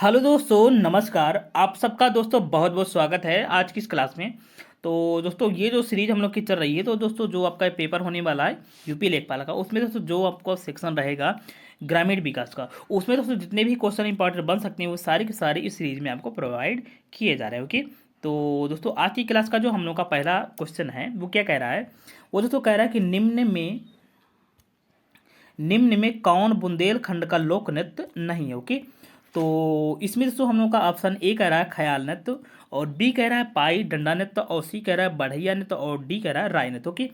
Hello दोस्तों, नमस्कार। आप सबका दोस्तों बहुत बहुत स्वागत है आज की इस क्लास में। तो दोस्तों ये जो सीरीज हम लोग की चल रही है, तो दोस्तों जो आपका पेपर होने वाला है यूपी लेखपाल का, उसमें दोस्तों जो आपका सेक्शन रहेगा ग्रामीण विकास का, उसमें दोस्तों जितने भी क्वेश्चन इंपॉर्टेंट बन सकते हैं वो सारे के सारे इस सीरीज में आपको प्रोवाइड किए जा रहे हैं। ओके, तो दोस्तों आज की क्लास का जो हम लोग का पहला क्वेश्चन है वो क्या कह रहा है, वो दोस्तों कह रहा है कि निम्न में कौन बुंदेलखंड का लोक नृत्य नहीं है। ओके, तो इसमें दोस्तों हम लोग का ऑप्शन ए कह रहा है ख्याल नृत्य, और बी कह रहा है पाई डंडा नृत्य, और सी कह रहा है बढ़ैया नृत्य, और डी कह रहा है राय नृत्य। ओके,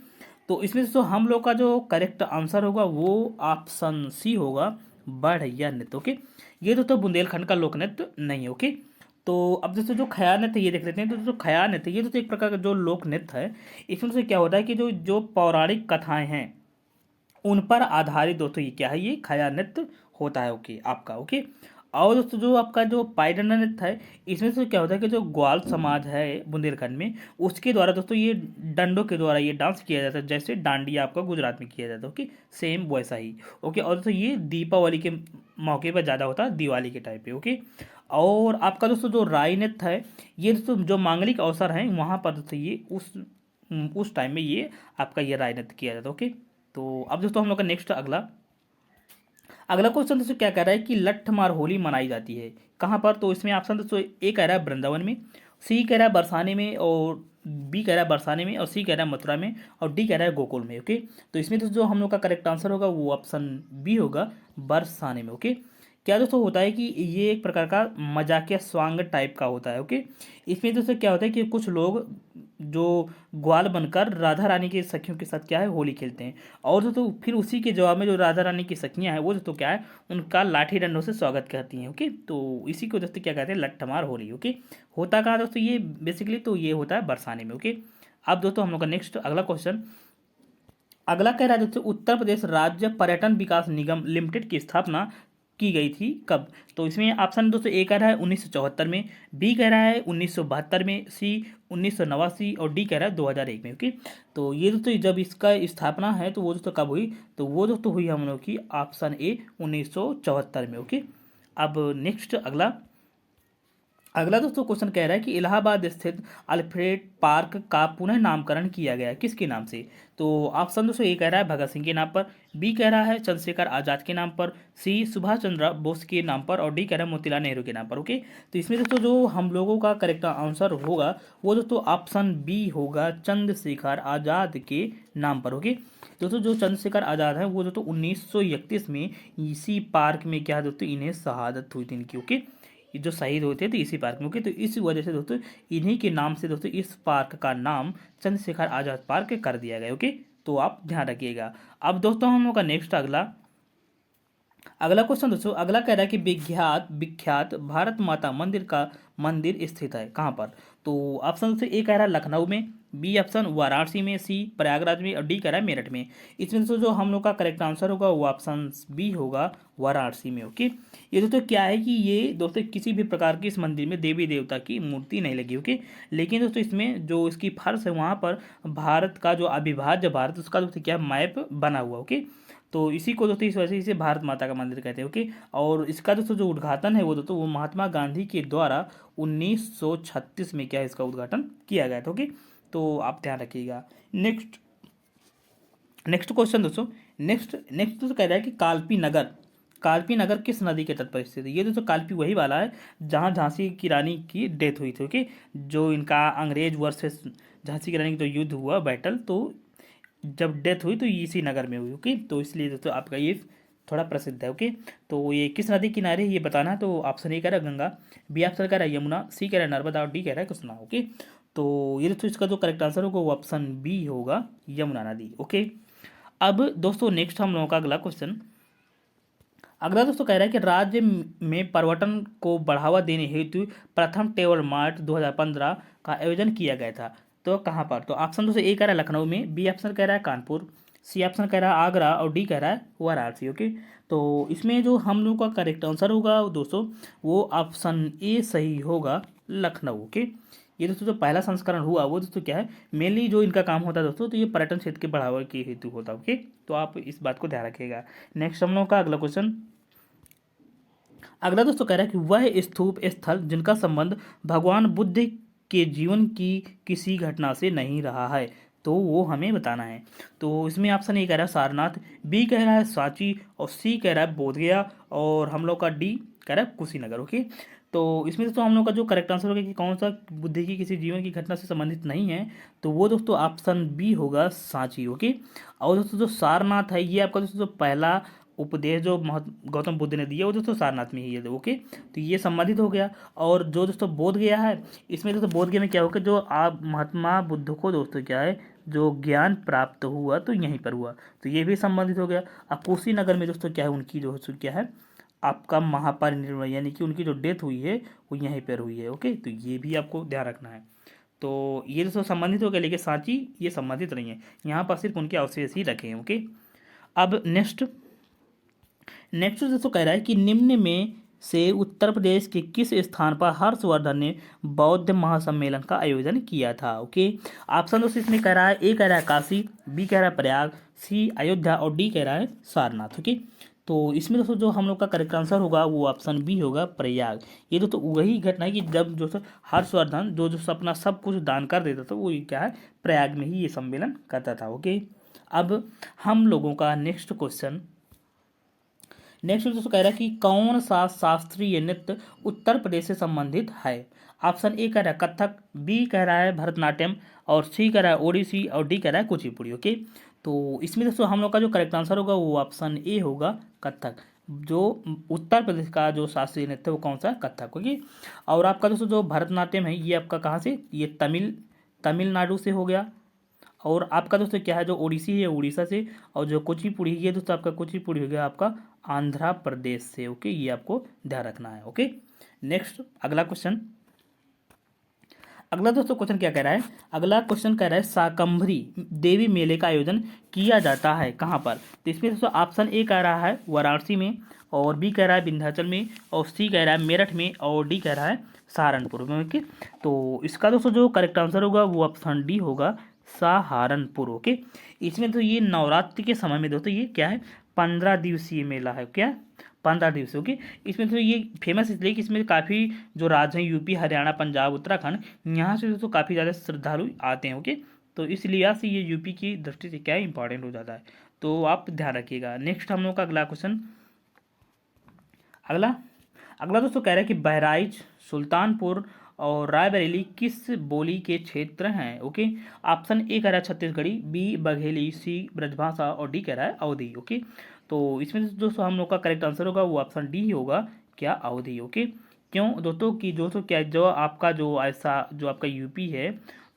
तो इसमें दोस्तों हम लोग का जो करेक्ट आंसर होगा वो ऑप्शन सी होगा, बढ़ैया नृत्य। ओके, ये दोस्तों बुंदेलखंड का लोक नृत्य नहीं है। ओके, तो अब दोस्तों जो ख्याल नृत्य ये देख लेते हैं। तो जो ख्याल नृत्य ये दोस्तों एक प्रकार का जो लोक नृत्य है, इसमें से क्या होता है कि जो जो पौराणिक कथाएं हैं उन पर आधारित दोस्तों ये क्या है, ये खया नृत्य होता है। ओके आपका। ओके, और दोस्तों जो आपका जो पायदंडा नृत्य है, इसमें से क्या होता है कि जो ग्वाल समाज है बुंदेलखंड में, उसके द्वारा दोस्तों ये डंडों के द्वारा ये डांस किया जाता है, जैसे डांडिया आपका गुजरात में किया जाता है। ओके, सेम वैसा ही। ओके, और दोस्तों ये दीपावली के मौके पर ज़्यादा होता है, दिवाली के टाइप पे। ओके, और आपका दोस्तों जो राई नृत्य है, ये दोस्तों जो मांगलिक अवसर हैं वहाँ पर दोस्तों ये उस टाइम में ये आपका ये राय नृत्य किया जाता है। ओके, तो अब दोस्तों हम लोग का नेक्स्ट अगला अगला क्वेश्चन दोस्तों क्या कह रहा है कि लट्ठमार होली मनाई जाती है कहाँ पर। तो इसमें ऑप्शन दोस्तों ए कह रहा है वृंदावन में, सी कह रहा है बरसाने में, और बी कह रहा है बरसाने में, और सी कह रहा है मथुरा में, और डी कह रहा है गोकुल में। ओके, तो इसमें दोस्तों जो हम लोग का करेक्ट आंसर होगा वो ऑप्शन बी होगा, बरसाने में। ओके, क्या दोस्तों होता है कि ये एक प्रकार का मजाकिया स्वांग टाइप का होता है। ओके, इसमें दोस्तों क्या होता है कि कुछ लोग जो ग्वाल बनकर राधा रानी के सखियों के साथ क्या है होली खेलते हैं, और दोस्तों फिर उसी के जवाब में जो राधा रानी की सखियां हैं वो दोस्तों क्या है उनका लाठी डंडों से स्वागत करती हैं। ओके, तो इसी को दोस्तों क्या कहते हैं, लट्ठमार होली। ओके, होता कहाँ दोस्तों ये बेसिकली तो ये होता है बरसाने में। ओके, अब दोस्तों हम लोग का नेक्स्ट अगला क्वेश्चन अगला कह रहा है दोस्तों उत्तर प्रदेश राज्य पर्यटन विकास निगम लिमिटेड की स्थापना की गई थी कब। तो इसमें ऑप्शन दोस्तों ए कह रहा है 1974 में, बी कह रहा है 1972 में, सी 1989, और डी कह रहा है 2001 में। ओके, तो ये दोस्तों जब इसका स्थापना है तो वो दोस्तों कब हुई, तो वो दोस्तों हुई हम लोग की ऑप्शन ए 1974 में। ओके, अब नेक्स्ट अगला अगला दोस्तों क्वेश्चन कह रहा है कि इलाहाबाद स्थित अल्फ्रेड पार्क का पुनः नामकरण किया गया किसके नाम से। तो ऑप्शन दोस्तों ए कह रहा है भगत सिंह के नाम पर, बी कह रहा है चंद्रशेखर आजाद के नाम पर, सी सुभाष चंद्र बोस के नाम पर, और डी कह रहा है मोतीलाल नेहरू के नाम पर। ओके, तो इसमें दोस्तों जो हम लोगों का करेक्ट आंसर होगा वो दोस्तों ऑप्शन बी होगा, चंद्रशेखर आजाद के नाम पर। ओके, दोस्तों जो चंद्रशेखर आजाद है वो दोस्तों 1931 में इसी पार्क में क्या है दोस्तों इन्हें शहादत हुई थी इनकी। ओके, ये जो शहीद हुए थे तो इसी पार्क में। ओके, तो इस वजह से दोस्तों इन्हीं के नाम से दोस्तों इस पार्क का नाम चंद्रशेखर आजाद पार्क कर दिया गया। ओके, तो आप ध्यान रखिएगा। अब दोस्तों हम लोग का नेक्स्ट अगला अगला क्वेश्चन दोस्तों अगला कह रहा है कि विख्यात विख्यात भारत माता मंदिर का मंदिर स्थित है कहाँ पर। तो ऑप्शन से ए कह रहा है लखनऊ में, बी ऑप्शन वाराणसी में, सी प्रयागराज में, और डी कह रहा है मेरठ में। इसमें दोस्तों जो हम लोग का करेक्ट आंसर होगा वो ऑप्शन बी होगा, वाराणसी में। ओके, ये दोस्तों क्या है कि ये दोस्तों किसी भी प्रकार की इस मंदिर में देवी देवता की मूर्ति नहीं लगी। ओके, लेकिन दोस्तों इसमें जो इसकी फर्श है वहाँ पर भारत का जो अविभाज्य भारत उसका दोस्तों क्या मैप बना हुआ। ओके, तो इसी को दोस्तों इस वजह से इसे भारत माता का मंदिर कहते हैं। ओके, और इसका दोस्तों जो उद्घाटन है वो दोस्तों वो महात्मा गांधी के द्वारा 1936 में क्या है इसका उद्घाटन किया गया था। ओके, तो आप ध्यान रखिएगा। नेक्स्ट नेक्स्ट क्वेश्चन दोस्तों नेक्स्ट नेक्स्ट दोस्तों कह रहा है कि कालपी नगर किस नदी के तट पर स्थित है। ये दोस्तों कालपी वही वाला है जहाँ झांसी की रानी की डेथ हुई थी। ओके, जो इनका अंग्रेज वर्सेस झांसी की रानी का जो युद्ध हुआ बैटल, तो जब डेथ हुई तो इसी नगर में हुई। ओके, तो इसलिए दोस्तों आपका ये थोड़ा प्रसिद्ध है। ओके, तो ये किस नदी किनारे है ये बताना है। तो ऑप्शन ए कह रहा है गंगा, बी ऑप्शन कह रहा है यमुना, सी कह रहा है नर्मदा, और डी कह रहा है कृष्णा। ओके, तो ये दोस्तों इसका जो करेक्ट आंसर होगा वो ऑप्शन बी होगा, यमुना नदी। ओके, अब दोस्तों नेक्स्ट हम लोगों का अगला दोस्तों कह रहा है कि राज्य में पर्यटन को बढ़ावा देने हेतु प्रथम ट्रेवल मार्ट 2015 का आयोजन किया गया था। तो कहाँ पर। तो ऑप्शन दोस्तों ए कह रहा है लखनऊ में, बी ऑप्शन कह रहा है कानपुर, सी ऑप्शन कह रहा है आगरा, और डी कह रहा है वाराणसी। ओके, तो इसमें जो हम लोग का करेक्ट आंसर होगा दोस्तों वो ऑप्शन ए सही होगा, लखनऊ। ओके, ये दोस्तों जो पहला संस्करण हुआ वो दोस्तों क्या है मेनली जो इनका काम होता है दोस्तों, तो ये पर्यटन क्षेत्र के बढ़ावा के हेतु होता है। ओके, तो आप इस बात को ध्यान रखिएगा। नेक्स्ट हम लोग का अगला दोस्तों कह रहा है कि वह स्तूप स्थल जिनका संबंध भगवान बुद्ध के जीवन की किसी घटना से नहीं रहा है, तो वो हमें बताना है। तो इसमें ऑप्शन ए कह रहा है सारनाथ, बी कह रहा है सांची, और सी कह रहा है बोधगया, और हम लोग का डी कह रहा है कुशीनगर। ओके, तो इसमें दोस्तों हम लोग का जो करेक्ट आंसर होगा कि कौन सा बुद्ध की किसी जीवन की घटना से संबंधित नहीं है, तो वो दोस्तों ऑप्शन बी होगा सांची। ओके, और दोस्तों जो सारनाथ है ये आपका दोस्तों जो पहला उपदेश जो गौतम बुद्ध ने दिया वो दोस्तों सारनाथ में ही है। ओके, तो ये संबंधित हो गया। और जो दोस्तों बोध गया है, इसमें दोस्तों बोध गया में क्या होगा, जो आप महात्मा बुद्ध को दोस्तों क्या है जो ज्ञान प्राप्त हुआ तो यहीं पर हुआ, तो ये भी संबंधित हो गया। अब कुशीनगर में दोस्तों क्या है उनकी जो क्या है आपका महापरिनिर्वाण, यानी कि उनकी जो डेथ हुई है वो यहीं पर हुई है। ओके, तो ये भी आपको ध्यान रखना है। तो ये दोस्तों संबंधित हो गया, लेकिन सांची ये संबंधित नहीं है, यहाँ पर सिर्फ उनके अवशेष ही रखे हैं। ओके, अब नेक्स्ट दोस्तों कह रहा है कि निम्न में से उत्तर प्रदेश के किस स्थान पर हर्षवर्धन ने बौद्ध महासम्मेलन का आयोजन किया था। ओके, ऑप्शन दोस्तों इसमें कह रहा है ए कह रहा है काशी, बी कह रहा है प्रयाग, सी अयोध्या, और डी कह रहा है सारनाथ। ओके, तो इसमें दोस्तों जो हम लोग का करेक्ट आंसर होगा वो ऑप्शन बी होगा प्रयाग। ये दोस्तों वही घटना है कि जब जो हर्षवर्धन जो अपना सब कुछ दान कर देता था वो क्या है प्रयाग में ही ये सम्मेलन करता था। ओके, अब हम लोगों का नेक्स्ट दोस्तों कह रहा है कि कौन सा शास्त्रीय नृत्य उत्तर प्रदेश से संबंधित है। ऑप्शन ए कह रहा है कथक, बी कह रहा है भरतनाट्यम, और सी कह रहा है ओडिसी, और डी कह रहा है कुचिपुड़ी। ओके, तो इसमें दोस्तों हम लोग का जो करेक्ट आंसर होगा वो ऑप्शन ए होगा कथक। जो उत्तर प्रदेश का जो शास्त्रीय नृत्य वो कौन सा कथक। ओके, और आपका दोस्तों जो भरतनाट्यम है ये आपका कहाँ से, ये तमिलनाडु से हो गया। और आपका दोस्तों क्या है जो ओडिसी है उड़ीसा से, और जो कुचिपुड़ी ये दोस्तों आपका कुचिपुड़ी हो गया आपका आंध्र प्रदेश से। ओके, ये आपको ध्यान रखना है। ओके, नेक्स्ट अगला क्वेश्चन। अगला दोस्तों क्वेश्चन क्या कह रहा है, अगला क्वेश्चन कह रहा है शाकंभरी देवी मेले का आयोजन किया जाता है कहाँ पर। तो इसमें दोस्तों ऑप्शन ए कह रहा है वाराणसी में, और बी कह रहा है विंध्याचल में, और सी कह रहा है मेरठ में, और डी कह रहा है सहारनपुर में। ओके, तो इसका दोस्तों जो करेक्ट आंसर होगा वो ऑप्शन डी होगा सहारनपुर। ओके, इसमें तो ये नवरात्रि के समय में दोस्तों ये क्या है 15 दिवसीय मेला है, क्या 15 दिवसीय। ओके, इसमें तो ये फेमस इसलिए कि इसमें काफ़ी जो राज्य हैं यूपी, हरियाणा, पंजाब, उत्तराखंड, यहाँ से दोस्तों काफ़ी ज़्यादा श्रद्धालु आते हैं। ओके, तो इस लिहाज से ये यूपी की दृष्टि से क्या है इंपॉर्टेंट हो जाता है, तो आप ध्यान रखिएगा। नेक्स्ट हम लोग का अगला क्वेश्चन, अगला दोस्तों कह रहा है कि बहराइच, सुल्तानपुर और रायबरेली किस बोली के क्षेत्र हैं। ओके, ऑप्शन ए कह रहा है छत्तीसगढ़ी, बी बघेली, सी ब्रजभाषा, और डी कह रहा है अवधी। ओके, तो इसमें दोस्तों हम लोग का करेक्ट आंसर होगा वो ऑप्शन डी ही होगा, क्या अवधी। ओके, क्यों दोस्तों कि दोस्तों क्या जो आपका जो ऐसा जो आपका यूपी है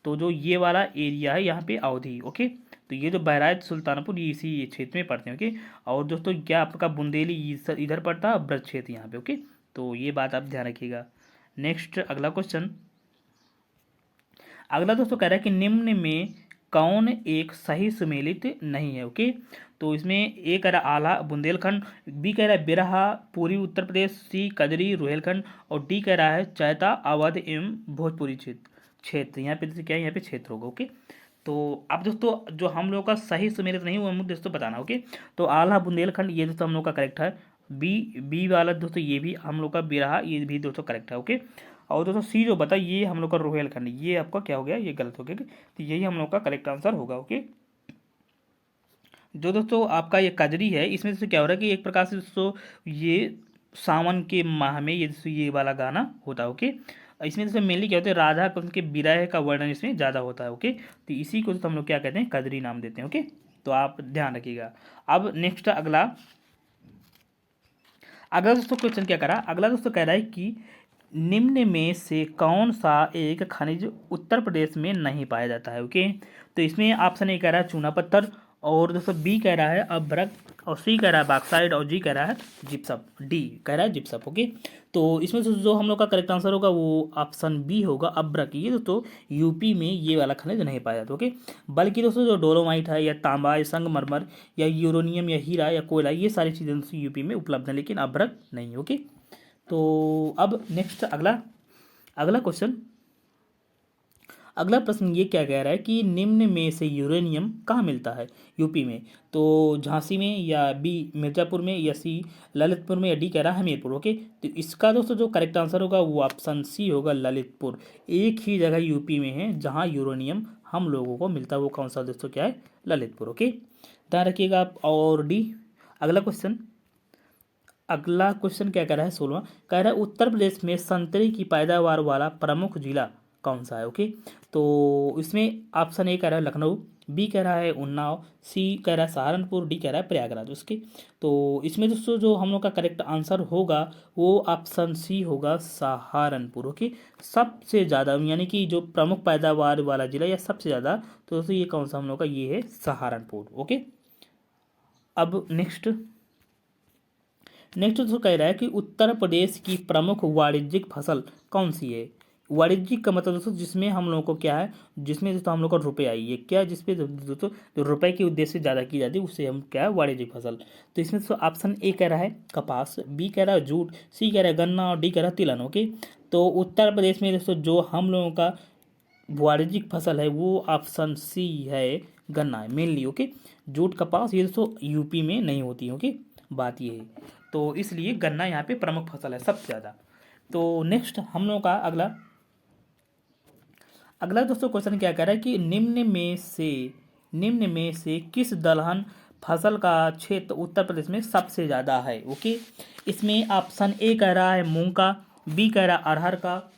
तो जो ये वाला एरिया है यहाँ पे अवधी। ओके, तो ये जो बहराइच सुल्तानपुर ये इसी क्षेत्र में पड़ते हैं। ओके, और दोस्तों क्या आपका बुंदेली इधर पड़ता है, ब्रज क्षेत्र यहाँ पे। ओके, तो ये बात आप ध्यान रखिएगा। नेक्स्ट अगला क्वेश्चन, अगला दोस्तों कह रहा है कि निम्न में कौन एक सही सुमेलित नहीं है। ओके, तो इसमें ए कह रहा है आला बुंदेलखंड, बी कह रहा है बिरहा पूर्वी उत्तर प्रदेश, सी कजरी रुहेलखंड, और डी कह रहा है चैता अवध एवं भोजपुरी क्षेत्र। यहाँ पे जैसे क्या है यहाँ पे क्षेत्र होगा। ओके, तो अब दोस्तों जो हम लोग का सही सुमेलित नहीं वो हम दोस्तों बताना। ओके, तो आला बुंदेलखंड ये दोस्तों हम लोग का करेक्ट है, बी वाला दोस्तों ये भी हम लोग का बिरहा ये भी दोस्तों करेक्ट है। ओके, और दोस्तों सी जो बता ये हम लोग का रोहेलखंड ये आपका क्या हो गया ये गलत हो गया, तो यही हम लोग का करेक्ट आंसर होगा। ओके, जो दोस्तों आपका ये कजरी है इसमें दोस्तों क्या हो रहा है कि एक प्रकार से दोस्तों ये सावन के माह में ये दोस्तों ये वाला गाना होता है। ओके, इसमें दोस्तों मेनली क्या होता है राधा कृष्ण के विरह का वर्णन इसमें ज़्यादा होता है। ओके, तो इसी को दोस्तों हम लोग क्या कहते हैं कजरी नाम देते हैं। ओके, तो आप ध्यान रखिएगा। अब नेक्स्ट अगला दोस्तों क्वेश्चन क्या करा, अगला दोस्तों कह रहा है कि निम्न में से कौन सा एक खनिज उत्तर प्रदेश में नहीं पाया जाता है। ओके, तो इसमें ऑप्शन ए कह रहा है चूना पत्थर, और दोस्तों बी कह रहा है अभ्रक, और सी कह रहा है बॉक्साइट, और जी कह रहा है जिप्सम, डी कह रहा है जिप्सम। ओके, तो इसमें से जो हम लोग का करेक्ट आंसर होगा वो ऑप्शन बी होगा अभ्रक। ये दोस्तों यूपी में ये वाला खनिज नहीं पाया जाता। ओके, बल्कि दोस्तों जो डोलोमाइट है या तांबा या संगमरमर या यूरोनियम या हीरा या कोयला ये सारी चीज़ें दोस्तों यूपी में उपलब्ध हैं, लेकिन अभ्रक नहीं। ओके, तो अब नेक्स्ट अगला क्वेश्चन, अगला प्रश्न ये क्या कह रहा है कि निम्न में से यूरेनियम कहाँ मिलता है? यूपी में। तो झांसी में, या बी मिर्जापुर में, या सी ललितपुर में, या डी कह रहा है हमीरपुर। ओके, तो इसका दोस्तों जो करेक्ट आंसर होगा वो ऑप्शन सी होगा, ललितपुर। एक ही जगह यूपी में है जहाँ यूरेनियम हम लोगों को मिलता है, वो कौन सा दोस्तों क्या है? ललितपुर। ओके, ध्यान रखिएगा आप। और डी अगला क्वेश्चन क्या कह रहा है? 16वां कह रहा है उत्तर प्रदेश में संतरे की पैदावार वाला प्रमुख जिला कौन सा है? ओके, तो इसमें ऑप्शन ए कह रहा है लखनऊ, बी कह रहा है उन्नाव, सी कह रहा है सहारनपुर, डी कह रहा है प्रयागराज। उसके तो इसमें दोस्तों जो हम लोग का करेक्ट आंसर होगा वो ऑप्शन सी होगा, सहारनपुर। ओके, सबसे ज़्यादा यानी कि जो प्रमुख पैदावार वाला जिला या सबसे ज़्यादा, तो दोस्तों ये कौन सा हम लोग का? ये है सहारनपुर। ओके, अब नेक्स्ट दोस्तों कह रहा है कि उत्तर प्रदेश की प्रमुख वाणिज्यिक फसल कौन सी है? वाणिज्यिक का मतलब दोस्तों जिसमें हम लोगों को क्या है, जिसमें दोस्तों हम लोग को रुपए आई है, क्या जिसपे दोस्तों जो रुपए के उद्देश्य से ज़्यादा की जाती है उससे हम क्या है? वाणिज्यिक फसल। तो इसमें दोस्तों ऑप्शन ए कह रहा है कपास, बी कह रहा है जूट, सी कह रहा है गन्ना, और डी कह रहा है तिलहन। ओके, तो उत्तर प्रदेश में दोस्तों जो हम लोगों का वाणिज्यिक फसल है वो ऑप्शन सी है, गन्ना है मेनली। ओके, जूट कपास ये दोस्तों यूपी में नहीं होती है। ओके, बात ये है, तो इसलिए गन्ना यहाँ पे प्रमुख फसल है सबसे ज़्यादा। तो नेक्स्ट हम लोगों का अगला दोस्तों क्वेश्चन क्या कह रहा है कि निम्न में से किस दलहन फसल का क्षेत्र उत्तर प्रदेश में सबसे ज़्यादा है? ओके, इसमें ऑप्शन ए कह रहा है मूंग का, बी कह रहा है अरहर का,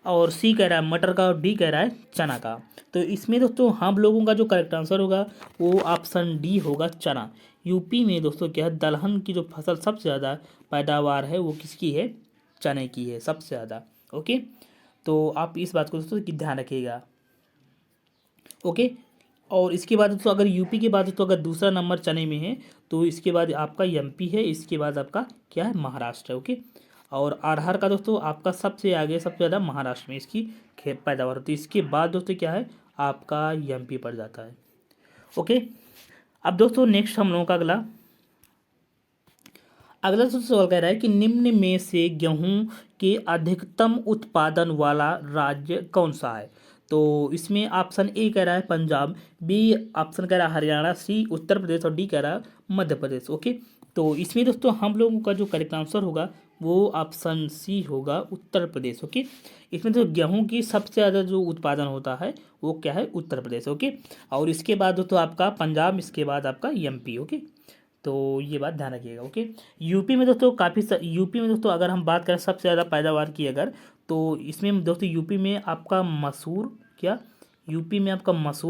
और सी कह रहा है मटर का, और डी कह रहा है चना का। तो इसमें दोस्तों हम लोगों का जो करेक्ट आंसर होगा वो ऑप्शन डी होगा, चना। यूपी में दोस्तों क्या है, दलहन की जो फसल सबसे ज़्यादा पैदावार है वो किसकी है? चने की है सबसे ज़्यादा। ओके, तो आप इस बात को दोस्तों की ध्यान रखिएगा। ओके, और इसके बाद दोस्तों अगर यूपी के बाद तो अगर दूसरा नंबर चने में है तो इसके बाद आपका एमपी है, इसके बाद आपका क्या है? महाराष्ट्र है। ओके, और अरहर का दोस्तों आपका सबसे आगे सबसे ज़्यादा महाराष्ट्र में इसकी पैदावार होती है। इसके बाद दोस्तों क्या है? आपका एमपी पड़ जाता है। ओके, अब दोस्तों नेक्स्ट हम लोगों का अगला दोस्तों सवाल कह रहा है कि निम्न में से गेहूं के अधिकतम उत्पादन वाला राज्य कौन सा है? तो इसमें ऑप्शन ए कह रहा है पंजाब, बी ऑप्शन कह रहा है हरियाणा, सी उत्तर प्रदेश, और डी कह रहा है मध्य प्रदेश। ओके, तो इसमें दोस्तों हम लोगों का जो करेक्ट आंसर होगा वो ऑप्शन सी होगा, उत्तर प्रदेश। ओके, इसमें तो गेहूं की सबसे ज़्यादा जो उत्पादन होता है वो क्या है? उत्तर प्रदेश। ओके, और इसके बाद दोस्तों आपका पंजाब, इसके बाद आपका एमपी। ओके, तो ये बात ध्यान रखिएगा। ओके, यूपी में दोस्तों अगर हम बात करें सबसे ज़्यादा पैदावार की अगर, तो इसमें दोस्तों यूपी में आपका मसूर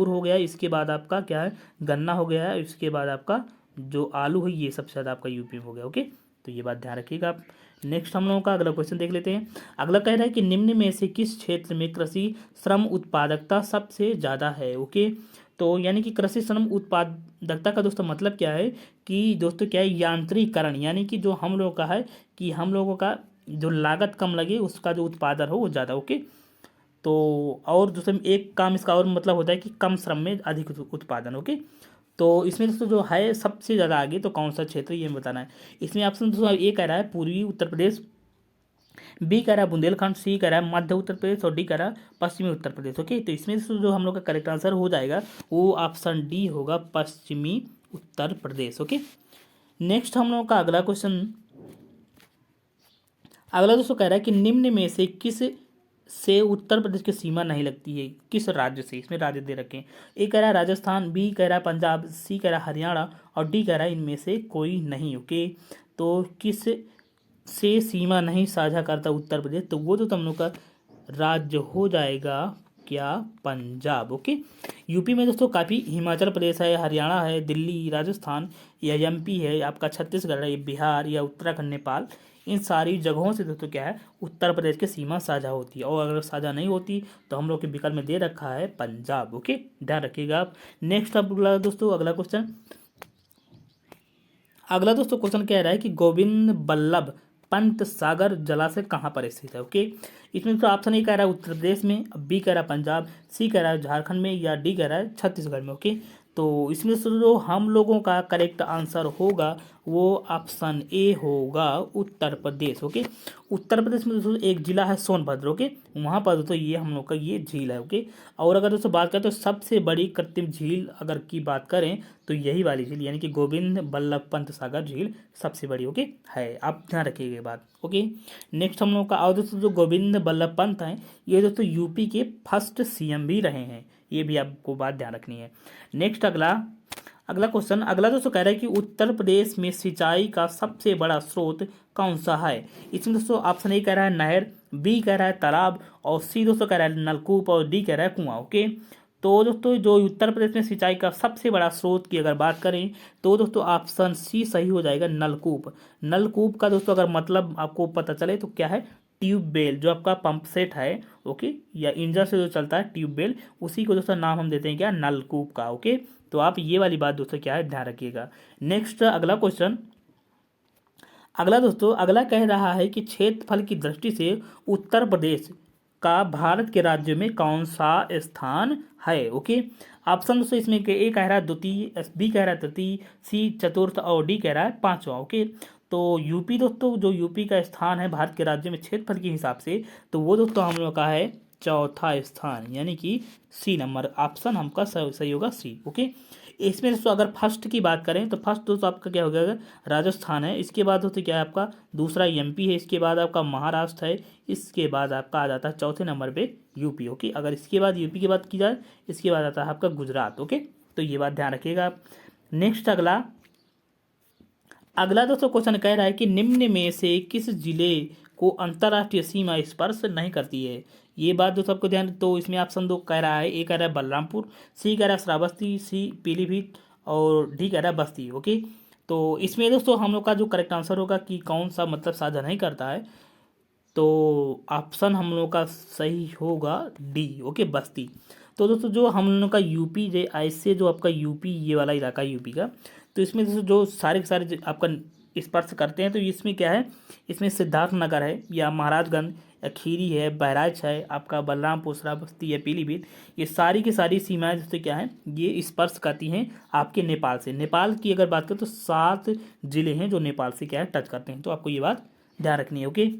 हो गया, इसके बाद आपका क्या है? गन्ना हो गया है, इसके बाद आपका जो आलू है ये सबसे ज़्यादा आपका यूपी में हो गया। ओके, तो ये बात ध्यान रखिएगा आप। नेक्स्ट हम लोगों का अगला क्वेश्चन देख लेते हैं। अगला कह रहा है कि निम्न में से किस क्षेत्र में कृषि श्रम उत्पादकता सबसे ज़्यादा है? ओके, तो यानी कि कृषि श्रम उत्पादकता का दोस्तों मतलब क्या है कि दोस्तों क्या है? यांत्रिकरण, यानी कि जो हम लोगों का है कि हम लोगों का जो लागत कम लगे उसका जो उत्पादन हो वो ज़्यादा। ओके, तो और दूसरे एक काम इसका और मतलब होता है कि कम श्रम में अधिक उत्पादन। ओके, तो इसमें दोस्तों जो है सबसे ज़्यादा आगे तो कौन सा क्षेत्र ये बताना है। इसमें ऑप्शन दोस्तों ए कह रहा है पूर्वी उत्तर प्रदेश, बी कह रहा है बुंदेलखंड, सी कह रहा है मध्य उत्तर प्रदेश, और डी कह रहा है पश्चिमी उत्तर प्रदेश। ओके, तो इसमें से जो हम लोग का करेक्ट आंसर हो जाएगा वो ऑप्शन डी होगा, पश्चिमी उत्तर प्रदेश। ओके, नेक्स्ट हम लोग का अगला दोस्तों कह रहा है कि निम्न में से किस से उत्तर प्रदेश की सीमा नहीं लगती है? किस राज्य से? इसमें राज्य दे रखे हैं। ए कह रहा है राजस्थान, बी कह रहा है पंजाब, सी कह रहा है हरियाणा, और डी कह रहा है इनमें से कोई नहीं। ओके, तो किस से सीमा नहीं साझा करता उत्तर प्रदेश? तो वो तो हम लोग का राज्य हो जाएगा क्या? पंजाब। ओके, यूपी में दोस्तों काफ़ी हिमाचल प्रदेश है, हरियाणा है, दिल्ली, राजस्थान, या एमपी है, आपका छत्तीसगढ़ है, बिहार या उत्तराखंड, नेपाल, इन सारी जगहों से दोस्तों क्या है? उत्तर प्रदेश की सीमा साझा होती है। और अगर साझा नहीं होती तो हम लोग के विकल्प में दे रखा है पंजाब। ओके, ध्यान रखिएगा आप। नेक्स्ट अगला दोस्तों क्वेश्चन कह रहा है कि गोविंद बल्लभ पंत सागर जलाशय कहाँ पर स्थित है? ओके, इसमें तो ऑप्शन ए कह रहा है उत्तर प्रदेश में, बी कह रहा है पंजाब, सी कह रहा है झारखंड में, या डी कह रहा है छत्तीसगढ़ में। ओके, तो इसमें से जो हम लोगों का करेक्ट आंसर होगा वो ऑप्शन ए होगा उत्तर प्रदेश। ओके, उत्तर प्रदेश में दोस्तों एक जिला है सोनभद्र। ओके, वहाँ पर दोस्तों ये हम लोग का ये झील है। ओके, और अगर दोस्तों बात करें तो सबसे बड़ी कृत्रिम झील अगर की बात करें तो यही वाली झील यानी कि गोविंद बल्लभ पंत सागर झील सबसे बड़ी ओके है। आप ध्यान रखिएगा ये बात। ओके, नेक्स्ट हम लोग का और दोस्तों जो गोविंद बल्लभ पंत हैं ये दोस्तों यूपी के फर्स्ट सीएम भी रहे हैं, ये भी आपको बात ध्यान रखनी है। नेक्स्ट अगला क्वेश्चन, अगला दोस्तों कह रहा है कि उत्तर प्रदेश में सिंचाई का सबसे बड़ा स्रोत कौन सा है। इसमें दोस्तों ऑप्शन ए कह रहा है नहर, बी कह रहा है तालाब, और सी दोस्तों कह रहा है नलकूप, और डी कह रहा है कुआं। ओके, तो दोस्तों जो उत्तर प्रदेश में सिंचाई का सबसे बड़ा स्रोत की अगर बात करें तो दोस्तों ऑप्शन सी सही हो जाएगा, नलकूप। नलकूप का दोस्तों अगर मतलब आपको पता चले तो क्या है, ट्यूबवेल, जो आपका पंप सेट है ओके, या इंजन से जो चलता है ट्यूबवेल, उसी को दोस्तों नाम हम देते हैं क्या, नलकूप का। ओके, तो आप ये वाली बात दोस्तों क्या है ध्यान रखिएगा। नेक्स्ट अगला क्वेश्चन, अगला दोस्तों अगला कह रहा है कि क्षेत्रफल की दृष्टि से उत्तर प्रदेश का भारत के राज्य में कौन सा स्थान है। ओके, ऑप्शन दोस्तों इसमें ए कह रहा है द्वितीय, बी कह रहा है तृतीय, सी चतुर्थ, और डी कह रहा है पांचवा। ओके, तो यूपी दोस्तों जो यूपी का स्थान है भारत के राज्य में क्षेत्रफल के हिसाब से, तो वो दोस्तों हम लोग का है चौथा स्थान, यानी कि सी नंबर ऑप्शन हमका सही होगा सी। ओके, इसमें दोस्तों अगर फर्स्ट की बात करें तो फर्स्ट दोस्तों आपका क्या हो गया, राजस्थान है। इसके बाद दोस्तों क्या है आपका दूसरा एमपी है, इसके बाद आपका महाराष्ट्र है, इसके बाद आपका आ जाता है चौथे नंबर पे यूपी। ओके, अगर इसके बाद यूपी की बात की जाए इसके बाद आता है आपका गुजरात। ओके, तो ये बात ध्यान रखिएगा आप। नेक्स्ट अगला दोस्तों क्वेश्चन कह रहा है कि निम्न में से किस जिले को अंतर्राष्ट्रीय सीमा स्पर्श नहीं करती है। ये बात दोस्तों आपको ध्यान, तो इसमें ऑप्शन दो कह रहा है, ए कह रहा है बलरामपुर, सी कह रहा है श्रावस्ती, सी पीलीभीत, और डी कह रहा है बस्ती। ओके, तो इसमें दोस्तों हम लोग का जो करेक्ट आंसर होगा कि कौन सा मतलब साझा नहीं करता है, तो ऑप्शन हम लोग का सही होगा डी। ओके, बस्ती। तो दोस्तों जो हम लोग का यूपी ऐसे जो आपका यूपी ये वाला इलाका यूपी का, तो इसमें दोस्तों जो सारे के सारे आपका स्पर्श करते हैं, तो इसमें क्या है, इसमें सिद्धार्थ नगर है, या महाराजगंज, या खीरी है, बहराइच है, आपका बलरामपुर, श्रावस्ती, या पीलीभीत, ये सारी की सारी सीमाएं दोस्तों क्या है, ये स्पर्श करती हैं आपके नेपाल से। नेपाल की अगर बात करें तो 7 जिले हैं जो नेपाल से क्या है टच करते हैं, तो आपको ये बात ध्यान रखनी है। ओके,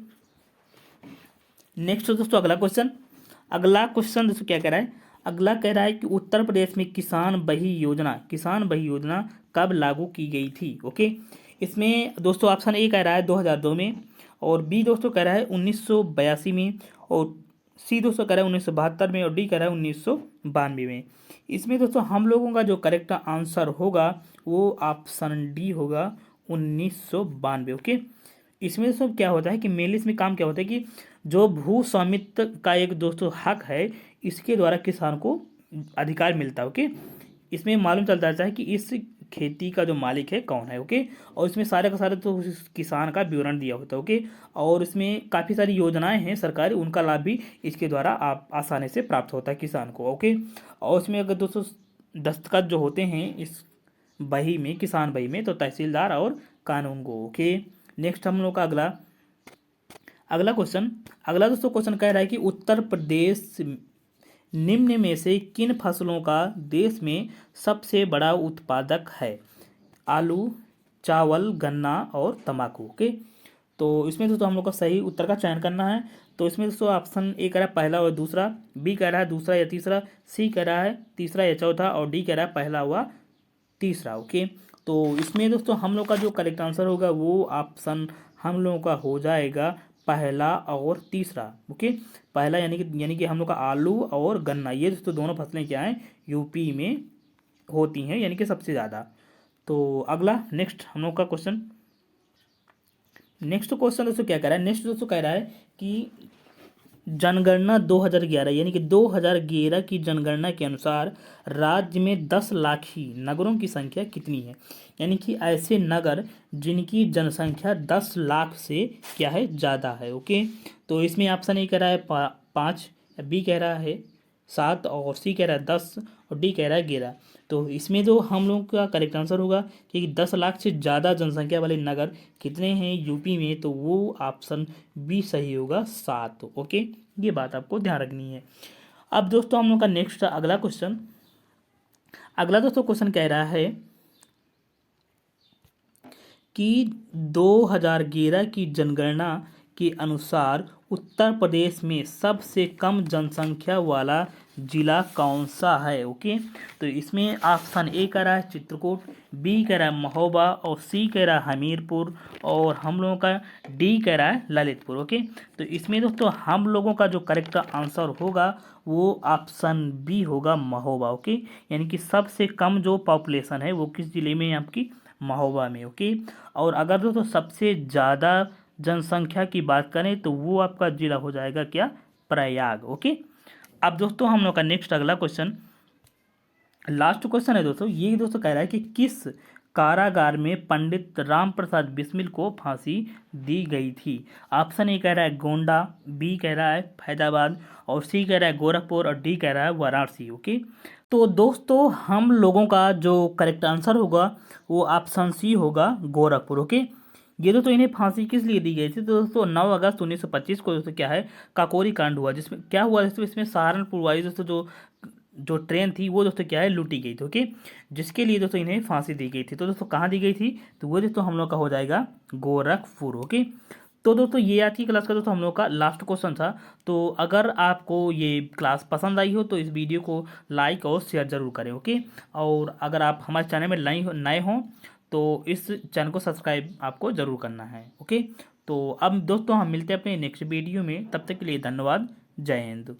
नेक्स्ट दोस्तों अगला क्वेश्चन दोस्तों क्या कह रहा है, अगला कह रहा है कि उत्तर प्रदेश में किसान बही योजना कब लागू की गई थी। ओके, इसमें दोस्तों ऑप्शन ए कह रहा है 2002 में, और बी दोस्तों कह रहा है 1982 में, और सी दोस्तों कह रहा है 1972 में, और डी कह रहा है 1992 में। इसमें दोस्तों हम लोगों का जो करेक्ट आंसर होगा वो ऑप्शन डी होगा 1992। ओके, इसमें दोस्तों क्या होता है कि मेनली इसमें काम क्या होता है कि जो भू स्वामित्व का एक दोस्तों हक है, इसके द्वारा किसान को अधिकार मिलता है। ओके, इसमें मालूम चलता है कि इस खेती का जो मालिक है कौन है। ओके, और इसमें सारे का सारा तो उस किसान का विवरण दिया होता है। ओके, और इसमें काफ़ी सारी योजनाएं हैं सरकारी, उनका लाभ भी इसके द्वारा आप आसानी से प्राप्त होता है किसान को। ओके, और इसमें अगर दोस्तों दस्तखत जो होते हैं इस बही में, किसान बही में, तो तहसीलदार और कानूनगो। ओके, नेक्स्ट हम लोग का अगला दोस्तों क्वेश्चन कह रहा है कि उत्तर प्रदेश निम्न में से किन फसलों का देश में सबसे बड़ा उत्पादक है। आलू, चावल, गन्ना और तंबाकू। ओके, तो इसमें दोस्तों हम लोग का सही उत्तर का चयन करना है। तो इसमें दोस्तों ऑप्शन ए कह रहा है पहला और दूसरा, बी कह रहा है दूसरा या तीसरा, सी कह रहा है तीसरा या चौथा, और डी कह रहा है पहला हुआ तीसरा। ओके, तो इसमें दोस्तों हम लोग का जो करेक्ट आंसर होगा वो ऑप्शन हम लोगों का हो जाएगा पहला और तीसरा। ओके, पहला यानी कि हम लोग का आलू और गन्ना, ये दोस्तों दोनों फसलें क्या हैं यूपी में होती हैं, यानी कि सबसे ज़्यादा। तो अगला नेक्स्ट हम लोग का नेक्स्ट क्वेश्चन दोस्तों क्या कह रहा है, नेक्स्ट दोस्तों कह रहा है कि जनगणना 2011 यानी कि 2011 की जनगणना के अनुसार राज्य में 10 लाखी नगरों की संख्या कितनी है। यानी कि ऐसे नगर जिनकी जनसंख्या 10 लाख से क्या है ज़्यादा है। ओके, तो इसमें ऑप्शन ए कह रहा है 5, बी कह रहा है 7, और सी कह रहा है 10, और डी कह रहा है 11। तो इसमें जो हम लोग का करेक्ट आंसर होगा कि 10 लाख से ज़्यादा जनसंख्या वाले नगर कितने हैं यूपी में, तो वो ऑप्शन बी सही होगा 7। ओके, ये बात आपको ध्यान रखनी है। अब दोस्तों हम लोग का नेक्स्ट अगला दोस्तों क्वेश्चन कह रहा है कि 2011 की जनगणना के अनुसार उत्तर प्रदेश में सबसे कम जनसंख्या वाला जिला कौन सा है। ओके, तो इसमें ऑप्शन ए कह रहा है चित्रकूट, बी कह रहा है महोबा, और सी कह रहा है हमीरपुर, और हम लोगों का डी कह रहा है ललितपुर। ओके, तो इसमें दोस्तों हम लोगों का जो करेक्ट आंसर होगा वो ऑप्शन बी होगा, महोबा। ओके, यानी कि सबसे कम जो पॉपुलेशन है वो किस जिले में है, आपकी महोबा में। ओके, और अगर दोस्तों सबसे ज़्यादा जनसंख्या की बात करें तो वो आपका जिला हो जाएगा क्या, प्रयाग। ओके, अब दोस्तों हम लोग का नेक्स्ट अगला क्वेश्चन, लास्ट क्वेश्चन है दोस्तों, ये दोस्तों कह रहा है कि किस कारागार में पंडित राम प्रसाद बिस्मिल को फांसी दी गई थी। ऑप्शन ए कह रहा है गोंडा, बी कह रहा है फैजाबाद, और सी कह रहा है गोरखपुर, और डी कह रहा है वाराणसी। ओके, तो दोस्तों हम लोगों का जो करेक्ट आंसर होगा वो ऑप्शन सी होगा, गोरखपुर। ओके, ये दोस्तों इन्हें फांसी किस लिए दी गई थी, तो दोस्तों 9 अगस्त 1925 को दोस्तों क्या है, काकोरी कांड हुआ, जिसमें क्या हुआ दोस्तों, इसमें सहारनपुर वाली दोस्तों जो जो ट्रेन थी वो दोस्तों क्या है, लूटी गई थी। ओके, जिसके लिए दोस्तों इन्हें फांसी दी गई थी। तो दोस्तों कहाँ दी गई थी, तो वो दोस्तों हम लोग का हो जाएगा गोरखपुर। ओके, तो दोस्तों ये आज की क्लास का दोस्तों हम लोग का लास्ट क्वेश्चन था। तो अगर आपको ये क्लास पसंद आई हो तो इस वीडियो को लाइक और शेयर जरूर करें। ओके, और अगर आप हमारे चैनल में नए हों तो इस चैनल को सब्सक्राइब आपको ज़रूर करना है। ओके, तो अब दोस्तों हम मिलते हैं अपने नेक्स्ट वीडियो में, तब तक के लिए धन्यवाद, जय हिंद।